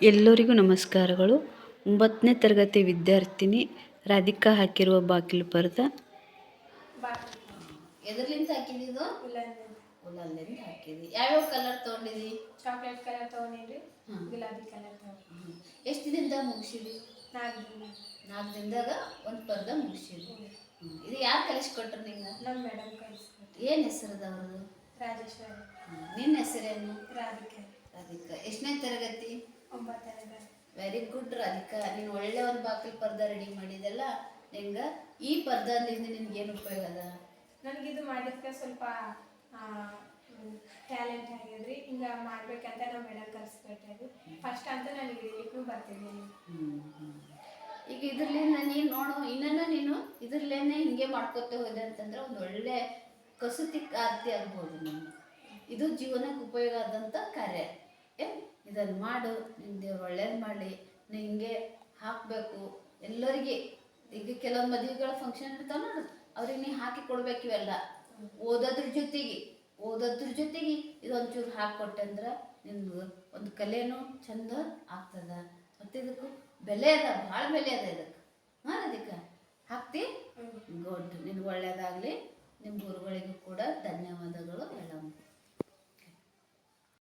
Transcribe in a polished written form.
ಎಲ್ಲರಿಗೂ ನಮಸ್ಕಾರಗಳು. 9ನೇ ತರಗತಿ ವಿದ್ಯಾರ್ಥಿನಿ ರಾಧಿಕಾ ಹಾಕಿರುವ ಬಾಗಿಲು ಪರದ ಎದರ್ಲಿಂದ ಹಾಕಿದ್ದು ಉಲ್ಲಲ್ಲಿಂದ ಹಾಕಿದಿ. ಯಾವ್ಯಾವ ಕಲರ್ ತೊಗೊಂಡಿದಿ? ಚಾಕ್ಲೇಟ್ ಕಲರ್ ತೊಗೊಂಡಿದ್ವಿ, ಗುಲಾಬಿ ಕಲರ್ ತೊಗೊಂಡಿದ್ವಿ. ಎಷ್ಟು ದಿನದಾಗ ಮುಗಿಸಿದಿ? 4 ದಿನ. 4 ದಿನದಾಗ ಒಂದು ಪರ್ದ ಮುಗಿಸಿದಿ. ಇದು ಯಾರು ಕಲಿಸ್ಕೊಟ್ರು ನಿಂಗೆ? ನಮ್ಮ ಮೇಡಮ್ ಕಲಿಸ್ಕೊಟ್ರು. ಏನು ಹೆಸರದ ಅವ್ರದ್ದು? ರಾಜೇಶ್ವರಿ. ನಿನ್ನ ಹೆಸರೇನು? ರಾಧಿಕಾ. ರಾಧಿಕಾ. ಎಷ್ಟನೇ ತರಗತಿ? 9ನೇ ತರಗತಿ. Very good Radhika. ನೀನು ಒಳ್ಳೆ ಒಂದು ಬಾಗಿಲು ಪರ್ದ ರೆಡಿ ಮಾಡಿದೆಲ್ಲ. ನಿಂಗೆ ಈ ಪರ್ದದಿಂದ ನಿನ್ಗೇನು ಉಪಯೋಗ ಅದ? ನನಗಿದು ಮಾಡಿದ್ಕೆ ಸ್ವಲ್ಪ ಟ್ಯಾಲೆಂಟ್ ಆಗ್ಯದ್ರಿ. ಹಿಂಗೆ ಮಾಡ್ಬೇಕಂತ ನಮ್ಮ ಮೇಡಮ್ ಕಲಿಸ್ಕೊಟ್ಟಾರಿ. ಫಸ್ಟ್ ಅಂತ ನನಗೆ ಇಡ್ಲಿಕ್ಕೂ ಬರ್ತಿದ್ದೀನಿ. ಈಗ ಇದ್ರಲ್ಲಿಂದ ನೀನು ನೋಡು, ಇನ್ನೂ ನೀನು ಇದ್ರಲ್ಲೇನೆ ಹಿಂಗೆ ಮಾಡ್ಕೊತ ಹೋದೆ ಅಂತಂದ್ರೆ ಒಂದು ಒಳ್ಳೆ ಕಸೂತಿ ಆರತಿ ಆಗ್ಬೋದು. ನೀನು ಇದು ಜೀವನಕ್ಕೆ ಉಪಯೋಗ ಆದಂಥ ಕಾರ್ಯ. ಇದನ್ನು ಮಾಡು, ನಿಂಗೆ ಒಳ್ಳೇದು ಮಾಡಲಿ. ನೀನು ಹಿಂಗೆ ಹಾಕಬೇಕು ಎಲ್ಲರಿಗೆ. ಈಗ ಕೆಲವೊಂದು ಮದುವೆಗಳ ಫಂಕ್ಷನ್ ಇರ್ತಾವ ನೋಡು, ಅವ್ರಿಗೆ ನೀ ಹಾಕಿ ಕೊಡ್ಬೇಕು. ಇವೆಲ್ಲ ಓದೋದ್ರ ಜೊತೆಗೆ ಇದೊಂಚೂರು ಹಾಕಿಕೊಟ್ಟೆ ಅಂದ್ರೆ ನಿನ್ಗೆ ಒಂದು ಕಲೆನೂ ಚಂದ ಆಗ್ತದ. ಮತ್ತು ಇದಕ್ಕೂ ಬೆಲೆ ಅದ, ಭಾಳ ಬೆಲೆ ಅದ ಇದಕ್ಕೆ. ಅದಕ್ಕೆ ಹಾಕ್ತಿ. ಗುಡ್. ನಿನ್ಗೆ ಒಳ್ಳೇದಾಗಲಿ. ನಿಮ್ಮ ಗುರುಗಳಿಗೂ ಕೂಡ ಧನ್ಯವಾದಗಳು ಹೇಳಮ್ಮ.